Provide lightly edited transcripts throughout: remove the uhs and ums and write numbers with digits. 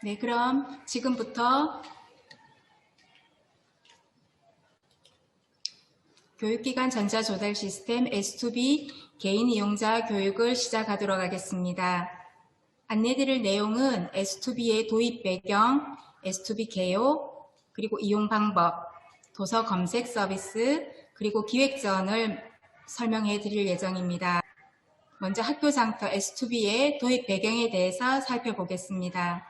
네, 그럼 지금부터 교육기관 전자조달 시스템 S2B 개인 이용자 교육을 시작하도록 하겠습니다. 안내드릴 내용은 S2B의 도입 배경, S2B 개요, 그리고 이용 방법, 도서 검색 서비스, 그리고 기획전을 설명해 드릴 예정입니다. 먼저 학교장터 S2B의 도입 배경에 대해서 살펴보겠습니다.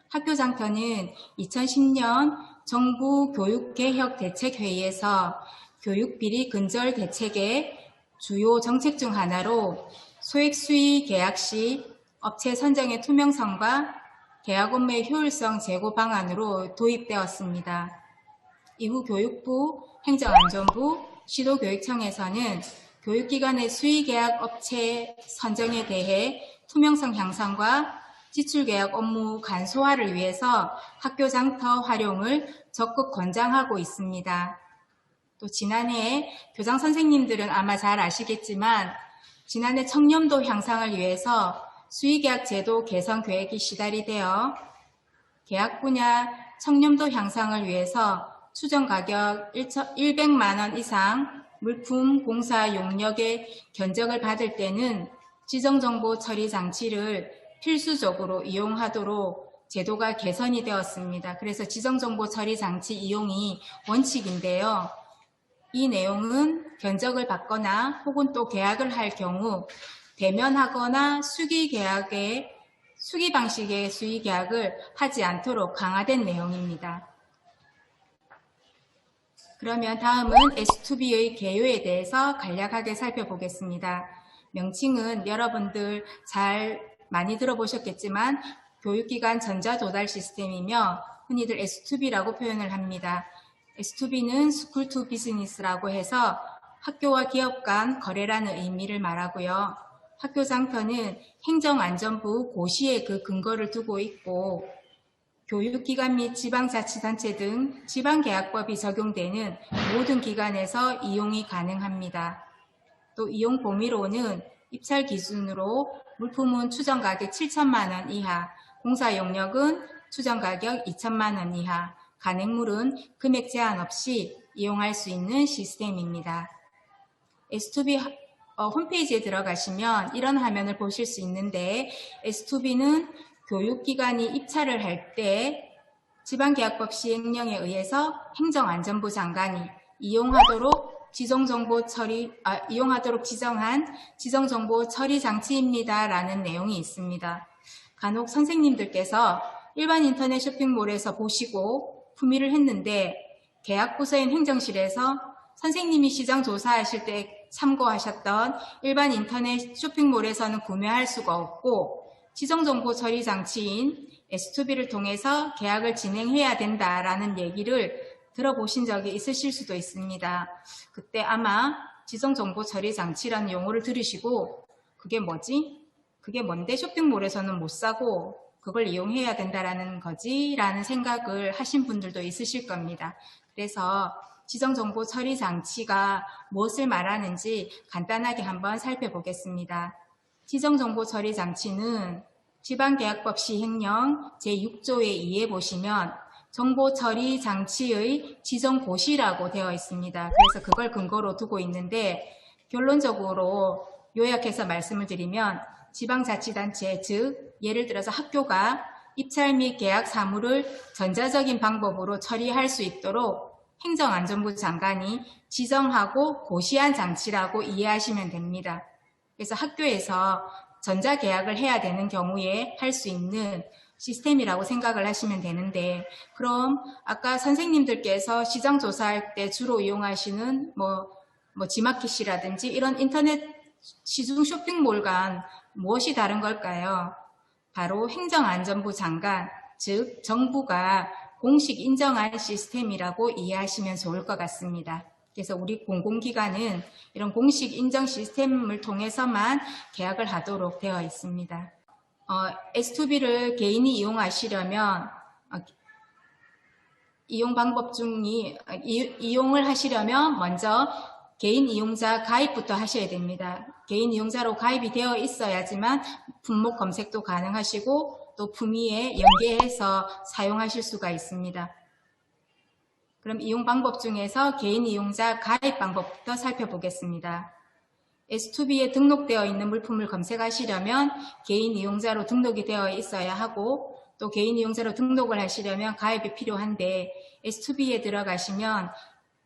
학교장터는 2010년 정부 교육개혁대책회의에서 교육비리 근절 대책의 주요 정책 중 하나로 소액수의 계약 시 업체 선정의 투명성과 계약 업무의 효율성 제고 방안으로 도입되었습니다. 이후 교육부, 행정안전부, 시도교육청에서는 교육기관의 수의계약 업체 선정에 대해 투명성 향상과 지출계약 업무 간소화를 위해서 학교장터 활용을 적극 권장하고 있습니다. 또 지난해 교장 선생님들은 아마 잘 아시겠지만 지난해 청렴도 향상을 위해서 수의계약 제도 개선 계획이 시달이되어 계약 분야 청렴도 향상을 위해서 추정 가격 100만 원 이상 물품 공사 용역의 견적을 받을 때는 지정정보 처리 장치를 필수적으로 이용하도록 제도가 개선이 되었습니다. 그래서 지정정보 처리 장치 이용이 원칙인데요. 이 내용은 견적을 받거나 혹은 또 계약을 할 경우 대면하거나 수기 방식의 수의 계약을 하지 않도록 강화된 내용입니다. 그러면 다음은 S2B의 개요에 대해서 간략하게 살펴보겠습니다. 명칭은 여러분들 잘 많이 들어보셨겠지만 교육기관 전자도달 시스템이며 흔히들 S2B라고 표현을 합니다. S2B는 School to Business라고 해서 학교와 기업 간 거래라는 의미를 말하고요. 학교장터는 행정안전부 고시에 그 근거를 두고 있고 교육기관 및 지방자치단체 등 지방계약법이 적용되는 모든 기관에서 이용이 가능합니다. 또 이용 범위로는 입찰 기준으로 물품은 추정가격 7천만 원 이하, 공사 용역은 추정가격 2천만 원 이하, 간행물은 금액 제한 없이 이용할 수 있는 시스템입니다. S2B 홈페이지에 들어가시면 이런 화면을 보실 수 있는데 S2B는 교육기관이 입찰을 할 때 지방계약법 시행령에 의해서 행정안전부 장관이 이용하도록 지정한 지정정보 처리 장치입니다. 라는 내용이 있습니다. 간혹 선생님들께서 일반 인터넷 쇼핑몰에서 보시고 구매를 했는데 계약부서인 행정실에서 선생님이 시장 조사하실 때 참고하셨던 일반 인터넷 쇼핑몰에서는 구매할 수가 없고 지정정보 처리 장치인 S2B를 통해서 계약을 진행해야 된다라는 얘기를 들어보신 적이 있으실 수도 있습니다. 그때 아마 지정정보 처리 장치라는 용어를 들으시고 그게 뭐지? 그게 뭔데 쇼핑몰에서는 못 사고 그걸 이용해야 된다라는 거지? 라는 생각을 하신 분들도 있으실 겁니다. 그래서 지정정보 처리 장치가 무엇을 말하는지 간단하게 한번 살펴보겠습니다. 지정정보 처리 장치는 지방계약법 시행령 제6조의 2에 보시면 정보 처리 장치의 지정 고시라고 되어 있습니다. 그래서 그걸 근거로 두고 있는데 결론적으로 요약해서 말씀을 드리면 지방자치단체, 즉 예를 들어서 학교가 입찰 및 계약 사무를 전자적인 방법으로 처리할 수 있도록 행정안전부 장관이 지정하고 고시한 장치라고 이해하시면 됩니다. 그래서 학교에서 전자계약을 해야 되는 경우에 할 수 있는 시스템이라고 생각을 하시면 되는데 그럼 아까 선생님들께서 시장 조사할 때 주로 이용하시는 지마켓이라든지 이런 인터넷 시중 쇼핑몰과 무엇이 다른 걸까요? 바로 행정안전부 장관, 즉 정부가 공식 인정한 시스템이라고 이해하시면 좋을 것 같습니다. 그래서 우리 공공기관은 이런 공식 인정 시스템을 통해서만 계약을 하도록 되어 있습니다. S2B를 개인이 이용하시려면 이용을 하시려면 먼저 개인 이용자 가입부터 하셔야 됩니다. 개인 이용자로 가입이 되어 있어야지만 품목 검색도 가능하시고 또 품위에 연계해서 사용하실 수가 있습니다. 그럼 이용 방법 중에서 개인 이용자 가입 방법부터 살펴보겠습니다. S2B에 등록되어 있는 물품을 검색하시려면 개인 이용자로 등록이 되어 있어야 하고 또 개인 이용자로 등록을 하시려면 가입이 필요한데 S2B에 들어가시면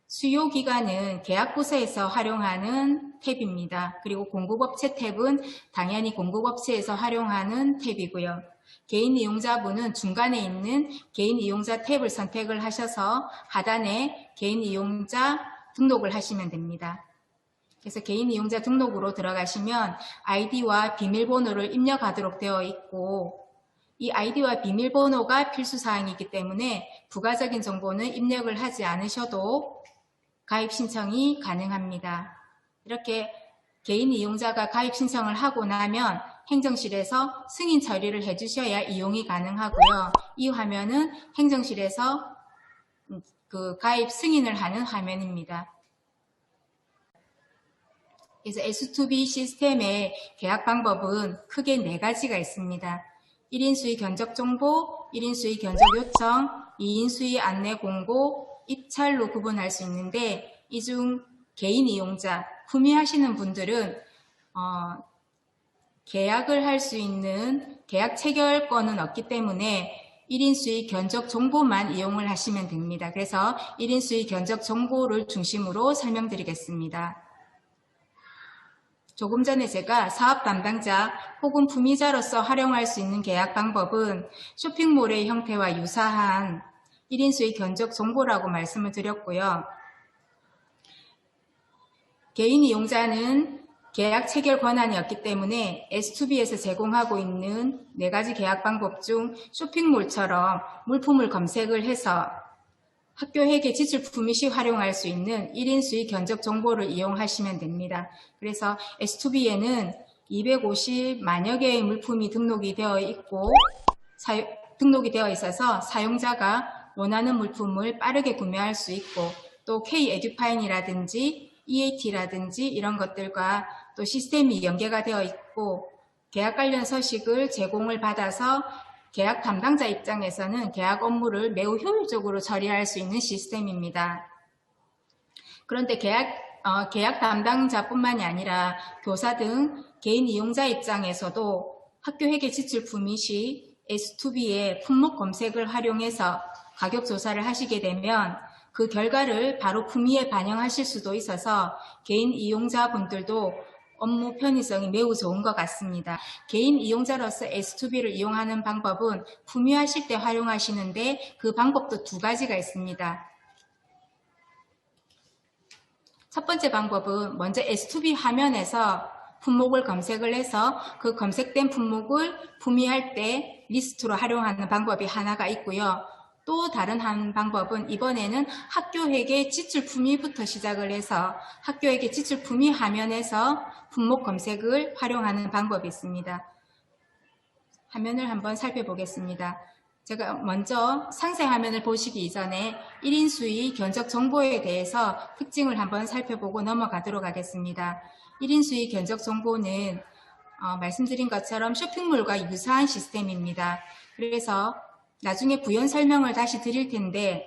수요 기간은 계약부서에서 활용하는 탭입니다. 그리고 공급업체 탭은 당연히 공급업체에서 활용하는 탭이고요. 개인 이용자분은 중간에 있는 개인 이용자 탭을 선택을 하셔서 하단에 개인 이용자 등록을 하시면 됩니다. 그래서 개인 이용자 등록으로 들어가시면 아이디와 비밀번호를 입력하도록 되어 있고 이 아이디와 비밀번호가 필수사항이기 때문에 부가적인 정보는 입력을 하지 않으셔도 가입 신청이 가능합니다. 이렇게 개인 이용자가 가입 신청을 하고 나면 행정실에서 승인 처리를 해주셔야 이용이 가능하고요. 이 화면은 행정실에서 그 가입 승인을 하는 화면입니다. 그래서 S2B 시스템의 계약 방법은 크게 4가지가 있습니다. 1인 수의 견적 정보, 1인 수의 견적 요청, 2인 수의 안내 공고, 입찰로 구분할 수 있는데 이 중 개인 이용자, 구매하시는 분들은 계약을 할 수 있는 계약 체결권은 없기 때문에 1인 수의 견적 정보만 이용을 하시면 됩니다. 그래서 1인 수의 견적 정보를 중심으로 설명드리겠습니다. 조금 전에 제가 사업 담당자 혹은 품위자로서 활용할 수 있는 계약 방법은 쇼핑몰의 형태와 유사한 1인 수의 견적 정보라고 말씀을 드렸고요. 개인 이용자는 계약 체결 권한이 없기 때문에 S2B에서 제공하고 있는 4가지 계약 방법 중 쇼핑몰처럼 물품을 검색을 해서 학교 회계 지출 품위 시 활용할 수 있는 1인 수의 견적 정보를 이용하시면 됩니다. 그래서 S2B에는 250만여 개의 물품이 등록이 되어 있고 등록이 되어 있어서 사용자가 원하는 물품을 빠르게 구매할 수 있고 또 K-에듀파인이라든지 EAT라든지 이런 것들과 또 시스템이 연계가 되어 있고 계약 관련 서식을 제공을 받아서 계약 담당자 입장에서는 계약 업무를 매우 효율적으로 처리할 수 있는 시스템입니다. 그런데 계약 담당자뿐만이 아니라 교사 등 개인 이용자 입장에서도 학교 회계 지출 품위 시 S2B의 품목 검색을 활용해서 가격 조사를 하시게 되면 그 결과를 바로 품위에 반영하실 수도 있어서 개인 이용자분들도 업무 편의성이 매우 좋은 것 같습니다. 개인 이용자로서 S2B를 이용하는 방법은 품위하실 때 활용하시는데 그 방법도 2가지가 있습니다. 첫 번째 방법은 먼저 S2B 화면에서 품목을 검색을 해서 그 검색된 품목을 품위할 때 리스트로 활용하는 방법이 하나가 있고요. 또 다른 한 방법은 이번에는 학교회계 지출 품위부터 시작을 해서 학교회계 지출 품위 화면에서 품목 검색을 활용하는 방법이 있습니다. 화면을 한번 살펴보겠습니다. 제가 먼저 상세 화면을 보시기 이전에 1인 수의 견적 정보에 대해서 특징을 한번 살펴보고 넘어가도록 하겠습니다. 1인 수의 견적 정보는 말씀드린 것처럼 쇼핑몰과 유사한 시스템입니다. 그래서 나중에 부연 설명을 다시 드릴 텐데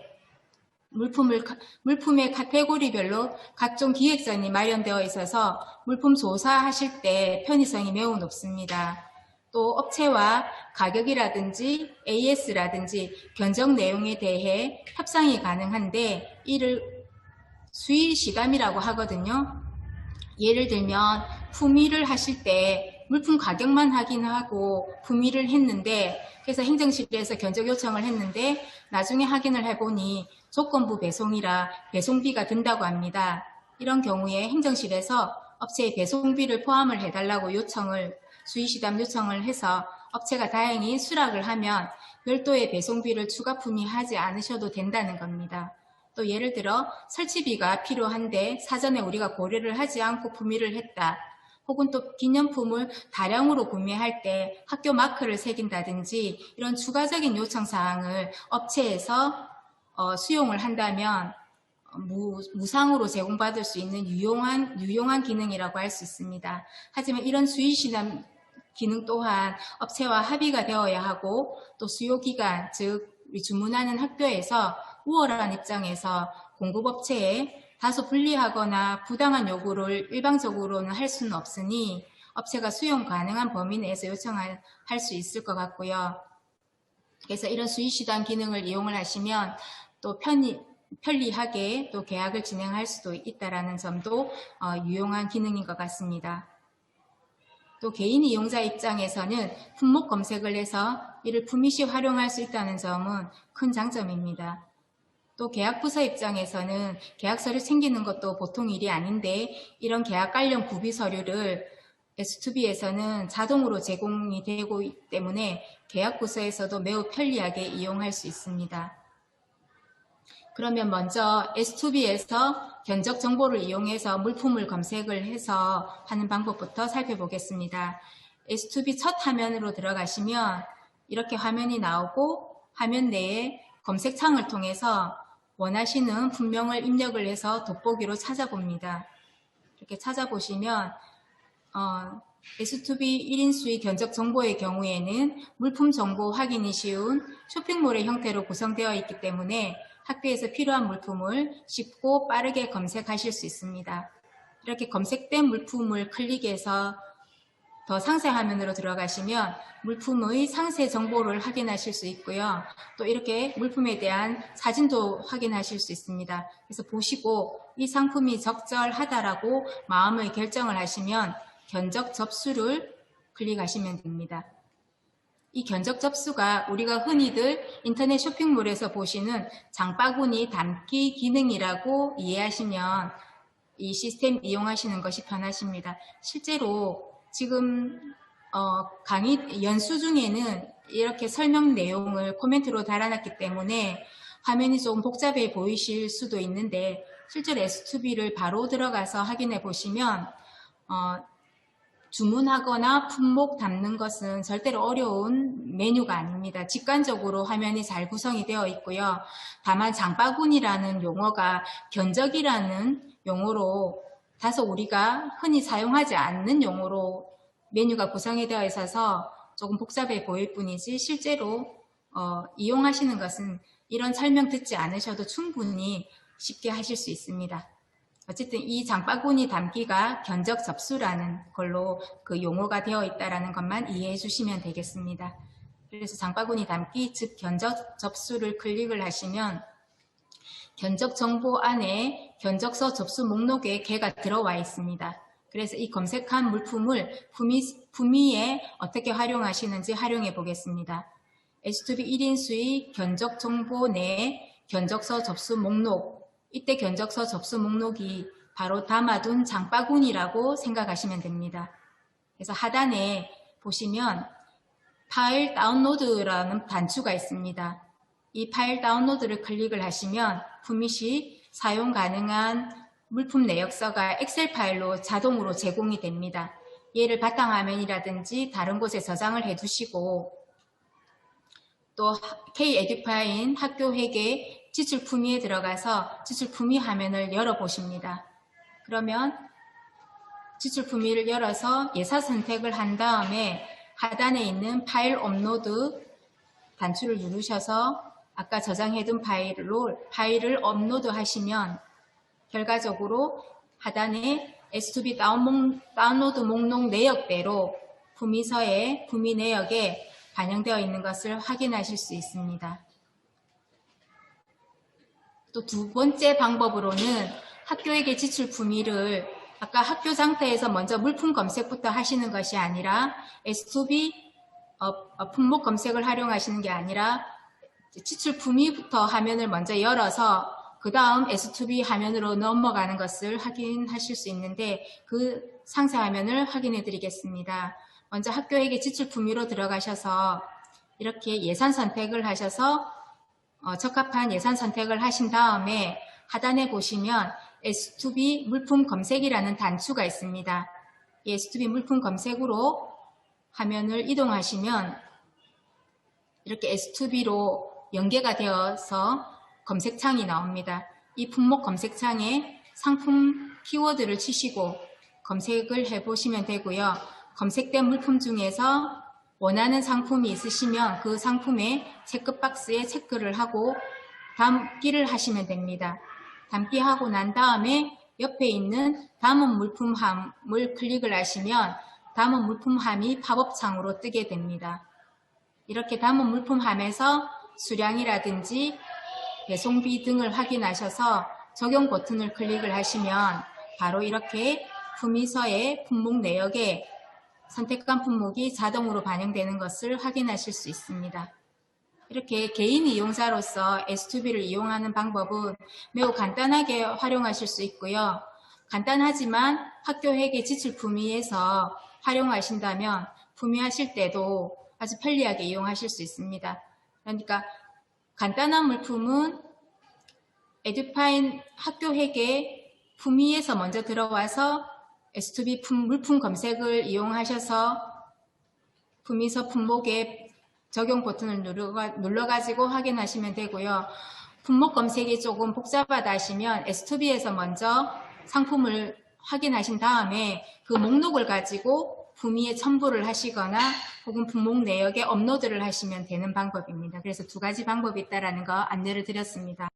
물품의 카테고리별로 각종 기획전이 마련되어 있어서 물품 조사하실 때 편의성이 매우 높습니다. 또 업체와 가격이라든지 AS라든지 견적 내용에 대해 협상이 가능한데 이를 수의 시감이라고 하거든요. 예를 들면 품위를 하실 때 물품 가격만 확인하고 품위를 했는데 그래서 행정실에서 견적 요청을 했는데 나중에 확인을 해보니 조건부 배송이라 배송비가 든다고 합니다. 이런 경우에 행정실에서 업체의 배송비를 포함을 해달라고 수의시담 요청을 해서 업체가 다행히 수락을 하면 별도의 배송비를 추가 품위하지 않으셔도 된다는 겁니다. 또 예를 들어 설치비가 필요한데 사전에 우리가 고려를 하지 않고 품위를 했다. 혹은 또 기념품을 다량으로 구매할 때 학교 마크를 새긴다든지 이런 추가적인 요청사항을 업체에서 수용을 한다면 무상으로 제공받을 수 있는 유용한 기능이라고 할 수 있습니다. 하지만 이런 수의시담 기능 또한 업체와 합의가 되어야 하고 또 수요기관, 즉 주문하는 학교에서 우월한 입장에서 공급업체에 다소 불리하거나 부당한 요구를 일방적으로는 할 수는 없으니 업체가 수용 가능한 범위 내에서 요청할 수 있을 것 같고요. 그래서 이런 수의시장 기능을 이용을 하시면 또 편리하게 또 계약을 진행할 수도 있다는 점도 유용한 기능인 것 같습니다. 또 개인 이용자 입장에서는 품목 검색을 해서 이를 품위시 활용할 수 있다는 점은 큰 장점입니다. 또 계약부서 입장에서는 계약서를 챙기는 것도 보통 일이 아닌데 이런 계약 관련 구비 서류를 S2B에서는 자동으로 제공이 되고 있기 때문에 계약부서에서도 매우 편리하게 이용할 수 있습니다. 그러면 먼저 S2B에서 견적 정보를 이용해서 물품을 검색을 해서 하는 방법부터 살펴보겠습니다. S2B 첫 화면으로 들어가시면 이렇게 화면이 나오고 화면 내에 검색창을 통해서 원하시는 품명을 입력을 해서 돋보기로 찾아봅니다. 이렇게 찾아보시면 S2B 1인 수의 견적 정보의 경우에는 물품 정보 확인이 쉬운 쇼핑몰의 형태로 구성되어 있기 때문에 학교에서 필요한 물품을 쉽고 빠르게 검색하실 수 있습니다. 이렇게 검색된 물품을 클릭해서 더 상세 화면으로 들어가시면 물품의 상세 정보를 확인하실 수 있고요. 또 이렇게 물품에 대한 사진도 확인하실 수 있습니다. 그래서 보시고 이 상품이 적절하다라고 마음의 결정을 하시면 견적 접수를 클릭하시면 됩니다. 이 견적 접수가 우리가 흔히들 인터넷 쇼핑몰에서 보시는 장바구니 담기 기능이라고 이해하시면 이 시스템 이용하시는 것이 편하십니다. 실제로 지금 강의 연수 중에는 이렇게 설명 내용을 코멘트로 달아놨기 때문에 화면이 조금 복잡해 보이실 수도 있는데 실제로 S2B를 바로 들어가서 확인해 보시면 주문하거나 품목 담는 것은 절대로 어려운 메뉴가 아닙니다. 직관적으로 화면이 잘 구성이 되어 있고요. 다만 장바구니라는 용어가 견적이라는 용어로 다소 우리가 흔히 사용하지 않는 용어로 메뉴가 구성이 되어 있어서 조금 복잡해 보일 뿐이지 실제로 이용하시는 것은 이런 설명 듣지 않으셔도 충분히 쉽게 하실 수 있습니다. 어쨌든 이 장바구니 담기가 견적 접수라는 걸로 그 용어가 되어 있다는 것만 이해해 주시면 되겠습니다. 그래서 장바구니 담기, 즉 견적 접수를 클릭을 하시면 견적 정보 안에 견적서 접수 목록에 개가 들어와 있습니다. 그래서 이 검색한 물품을 품위에 어떻게 활용하시는지 활용해 보겠습니다. S2B 1인 수의 견적 정보 내에 견적서 접수 목록, 이때 견적서 접수 목록이 바로 담아둔 장바구니라고 생각하시면 됩니다. 그래서 하단에 보시면 파일 다운로드라는 단추가 있습니다. 이 파일 다운로드를 클릭을 하시면 품위시 사용 가능한 물품 내역서가 엑셀 파일로 자동으로 제공이 됩니다. 얘를 바탕화면이라든지 다른 곳에 저장을 해두시고 또 K-에듀파인 학교회계 지출 품위에 들어가서 지출 품위 화면을 열어보십니다. 그러면 지출 품위를 열어서 예사 선택을 한 다음에 하단에 있는 파일 업로드 단추를 누르셔서 아까 저장해둔 파일을 업로드 하시면 결과적으로 하단에 S2B 다운로드 목록 내역대로 품위서의 품위 내역에 반영되어 있는 것을 확인하실 수 있습니다. 또 두 번째 방법으로는 학교에게 지출 품위를 아까 학교 상태에서 먼저 물품 검색부터 하시는 것이 아니라 S2B 품목 검색을 활용하시는 게 아니라 지출 품위부터 화면을 먼저 열어서 그 다음 S2B 화면으로 넘어가는 것을 확인하실 수 있는데 그 상세 화면을 확인해 드리겠습니다. 먼저 학교에게 지출 품위로 들어가셔서 이렇게 예산 선택을 하셔서 적합한 예산 선택을 하신 다음에 하단에 보시면 S2B 물품 검색이라는 단추가 있습니다. 이 S2B 물품 검색으로 화면을 이동하시면 이렇게 S2B로 연계가 되어서 검색창이 나옵니다. 이 품목 검색창에 상품 키워드를 치시고 검색을 해보시면 되고요. 검색된 물품 중에서 원하는 상품이 있으시면 그 상품의 체크박스에 체크를 하고 담기를 하시면 됩니다. 담기하고 난 다음에 옆에 있는 담은 물품함을 클릭을 하시면 담은 물품함이 팝업창으로 뜨게 됩니다. 이렇게 담은 물품함에서 수량이라든지 배송비 등을 확인하셔서 적용 버튼을 클릭을 하시면 바로 이렇게 품위서의 품목 내역에 선택한 품목이 자동으로 반영되는 것을 확인하실 수 있습니다. 이렇게 개인 이용자로서 S2B를 이용하는 방법은 매우 간단하게 활용하실 수 있고요. 간단하지만 학교회계 지출 품위에서 활용하신다면 품위하실 때도 아주 편리하게 이용하실 수 있습니다. 그러니까 간단한 물품은 에듀파인 학교회계 품위에서 먼저 들어와서 S2B 물품 검색을 이용하셔서 품위서 품목에 적용 버튼을 눌러가지고 확인하시면 되고요. 품목 검색이 조금 복잡하다 하시면 S2B에서 먼저 상품을 확인하신 다음에 그 목록을 가지고 품위에 첨부를 하시거나 혹은 품목 내역에 업로드를 하시면 되는 방법입니다. 그래서 두 가지 방법이 있다는 거 안내를 드렸습니다.